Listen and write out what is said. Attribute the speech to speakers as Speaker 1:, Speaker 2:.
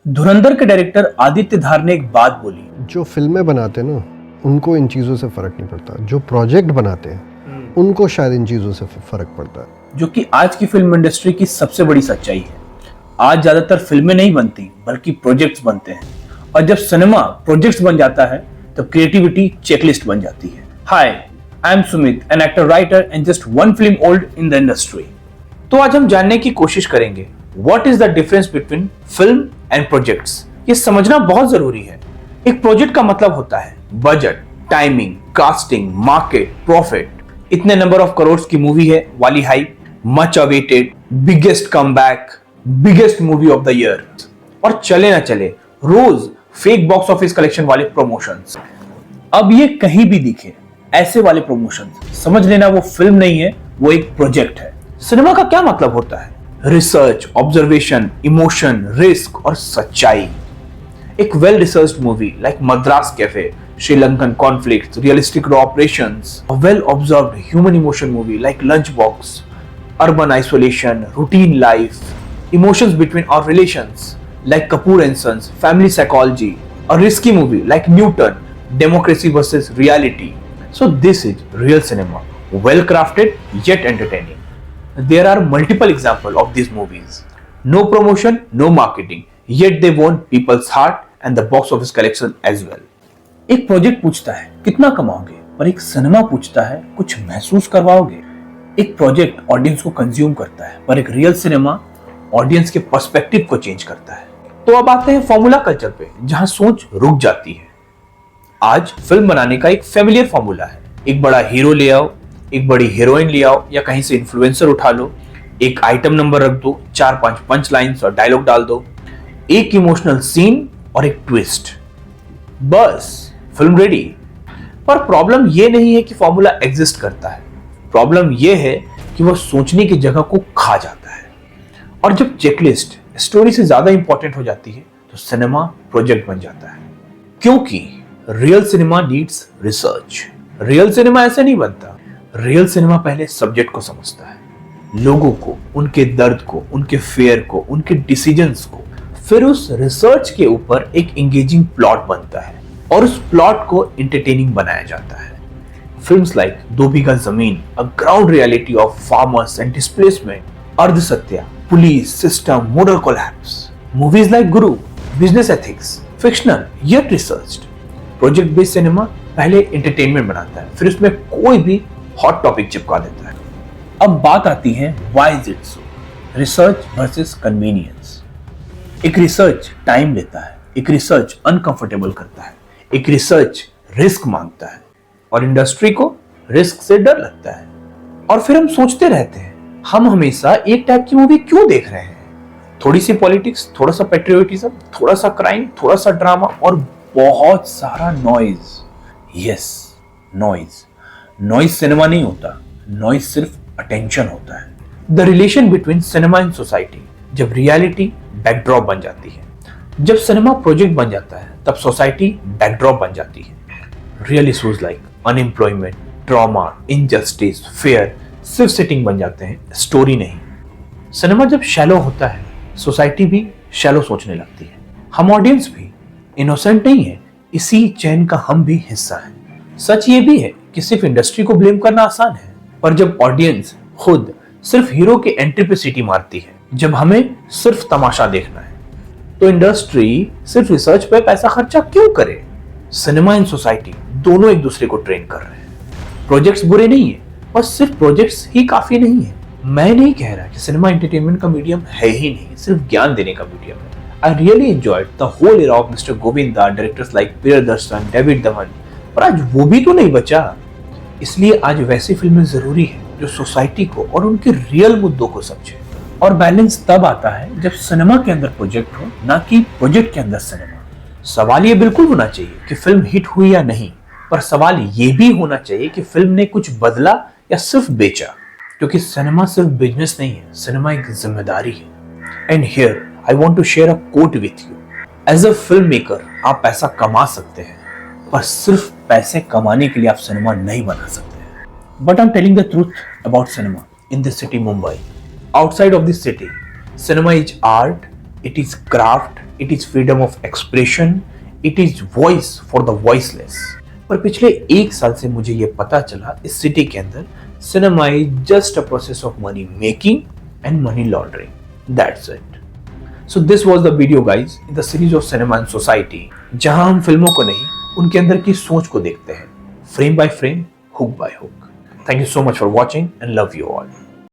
Speaker 1: धुरंधर के डायरेक्टर आदित्य धार ने एक बात बोली।
Speaker 2: जो फिल्में बनाते हैं ना, उनको इन चीज़ों से फ़र्क नहीं पड़ता। जो प्रोजेक्ट बनाते हैं उनको शायद इन चीज़ों से फ़र्क पड़ता है,
Speaker 1: जो कि आज की फिल्म इंडस्ट्री की सबसे बड़ी सच्चाई है। आज ज्यादातर फिल्में नहीं बनती बल्कि प्रोजेक्ट्स बनते हैं, और जब सिनेमा प्रोजेक्ट्स बन जाता है तब क्रिएटिविटी चेकलिस्ट बन जाती है। Hi, I am Sumit, an actor writer and just one film old in the industry. तो आज हम जानने की कोशिश करेंगे what is the difference between film and projects. ये समझना बहुत जरूरी है। एक प्रोजेक्ट का मतलब होता है budget, timing, casting, market, profit. इतने नंबर ऑफ करोड़ की मूवी है वाली hype, much awaited, biggest comeback, biggest movie of the year, और चले ना चले रोज फेक बॉक्स ऑफिस कलेक्शन वाले प्रमोशंस। अब ये कहीं भी दिखे ऐसे वाले प्रमोशंस, समझ लेना वो फिल्म नहीं है, वो एक प्रोजेक्ट है। सिनेमा का क्या मतलब होता है? रिसर्च, ऑब्जर्वेशन, इमोशन, रिस्क और सच्चाई। एक well researched movie like Madras cafe, Sri Lankan conflicts, realistic raw operations, a well observed human emotion movie like Lunchbox, urban isolation, routine life, emotions between our relations like Kapoor and Sons, family psychology, a risky movie like Newton, democracy versus reality. So this is real cinema, well crafted yet entertaining. There are multiple examples of these movies. No promotion, no marketing, yet they won people's heart and the box office collection as well. एक project पूछता है कितना कमाओगे, और एक cinema पूछता है कुछ महसूस करवाओगे। एक प्रोजेक्ट ऑडियंस को कंज्यूम करता है, पर एक रियल सिनेमा ऑडियंस के पर्सपेक्टिव को चेंज करता है। तो अब आते हैं फॉर्मूला कल्चर पे, जहां सोच रुक जाती है। आज फिल्म बनाने का एक फेमिलियर फॉर्मूला है। एक बड़ा हीरो ले आओ, एक बड़ी हीरोइन ले आओ, या कहीं से इन्फ्लुएंसर उठा लो, एक आइटम नंबर रख दो, 4-5 पंच लाइन्स और डायलॉग डाल दो, एक इमोशनल सीन और एक ट्विस्ट, बस फिल्म रेडी। पर प्रॉब्लम ये नहीं है कि फॉर्मूला एग्जिस्ट करता है, प्रॉब्लम ये है कि वह सोचने की जगह को खा जाता है। और जब चेकलिस्ट स्टोरी से ज्यादा इंपॉर्टेंट हो जाती है तो सिनेमा प्रोजेक्ट बन जाता है। क्योंकि real cinema needs research. Real cinema ऐसे नहीं बनता। रियल सिनेमा पहले सब्जेक्ट को समझता है, लोगों को, उनके दर्द को, उनके फेयर को, उनके डिसीजंस को। फिर उस रिसर्च के ऊपर एक एंगेजिंग प्लॉट बनता है और उस प्लॉट को एंटरटेनिंग बनाया जाता है। Films like 2 Bigha Zamin, a ground reality of farmers and displacement, Ardh Satya, police, system, moral collapse. Movies like Guru, business ethics, fictional yet researched. Project based cinema पहले एंटरटेनमेंट बनाता है, फिर उसमें कोई भी हॉट टॉपिक चिपका देता है। अब बात आती है why is it so, research versus convenience. एक रिसर्च टाइम लेता है, एक रिसर्च अनकंफर्टेबल करता है, एक रिसर्च रिस्क मांगता है, और इंडस्ट्री को रिस्क से डर लगता है। और फिर हम सोचते रहते हैं हम हमेशा एक टाइप की मूवी क्यों देख रहे हैं? थोड़ी सी पॉलिटिक्स, थोड़ा सा पेट्रियोटिज्म, थोड़ा सा क्राइम, थोड़ा सा ड्रामा और बहुत सारा noise. Yes, noise. Noise cinema नहीं होता, नॉइज सिर्फ अटेंशन होता है। The relation between cinema and society. जब रियलिटी बैकड्रॉप बन जाती है, जब सिनेमा प्रोजेक्ट बन जाता है, तब सोसाइटी बैकड्रॉप बन जाती है। Real issues like unemployment, trauma, injustice, fair सिर्फ सेटिंग बन जाते हैं, स्टोरी नहीं। सिनेमा जब शैलो होता है, सोसाइटी भी शैलो सोचने लगती है। हम ऑडियंस भी इनोसेंट नहीं है, इसी चैन का हम भी हिस्सा है। सच ये भी है कि सिर्फ इंडस्ट्री को ब्लेम करना आसान है, पर जब ऑडियंस खुद सिर्फ हीरो के एंट्री पे सीटी मारती है, जब हमें सिर्फ तमाशा देखना है, तो इंडस्ट्री सिर्फ रिसर्च पे पैसा खर्चा क्यों करे? सिनेमा एंड सोसाइटी दोनों एक दूसरे को ट्रेन कर रहे हैं। प्रोजेक्ट्स बुरे नहीं है, और सिर्फ प्रोजेक्ट्स ही काफी नहीं है। मैं नहीं कह रहा कि सिनेमा एंटरटेनमेंट का मीडियम है ही नहीं, सिर्फ ज्ञान देने का मीडियम है। I really enjoyed the whole era of Mr. Govinda, directors like Priyadarshan, David Dhawan, पर आज वो भी तो नहीं बचा। इसलिए आज वैसी फिल्में जरूरी है जो सोसाइटी को और उनके रियल मुद्दों को समझे। और बैलेंस तब आता है जब सिनेमा के अंदर प्रोजेक्ट हो, ना कि प्रोजेक्ट के अंदर सिनेमा। सवाल ये बिल्कुल होना चाहिए कि फिल्म हिट हुई या नहीं, पर सवाल ये भी होना चाहिए कि फिल्म ने कुछ बदला या सिर्फ बेचा। क्योंकि सिनेमा सिर्फ बिजनेस नहीं है, सिनेमा एक जिम्मेदारी है। And here I want to share a quote with you. As a filmmaker, आप पैसा कमा सकते हैं, पर सिर्फ पैसे कमाने के लिए आप सिनेमा नहीं बना सकते। But I'm telling the truth about cinema in this city, Mumbai. Outside of this city, cinema is art, it is craft, it is freedom of expression, it is voice for the voiceless. पर पिछले 1 साल से मुझे ये पता चला इस city के अंदर cinema is just a process of money making and money laundering, that's it. So this was the video guys in the series of cinema and society, जहां हम फिल्मों को नहीं उनके अंदर की सोच को देखते हैं, frame by frame, hook by hook. Thank you so much for watching and love you all.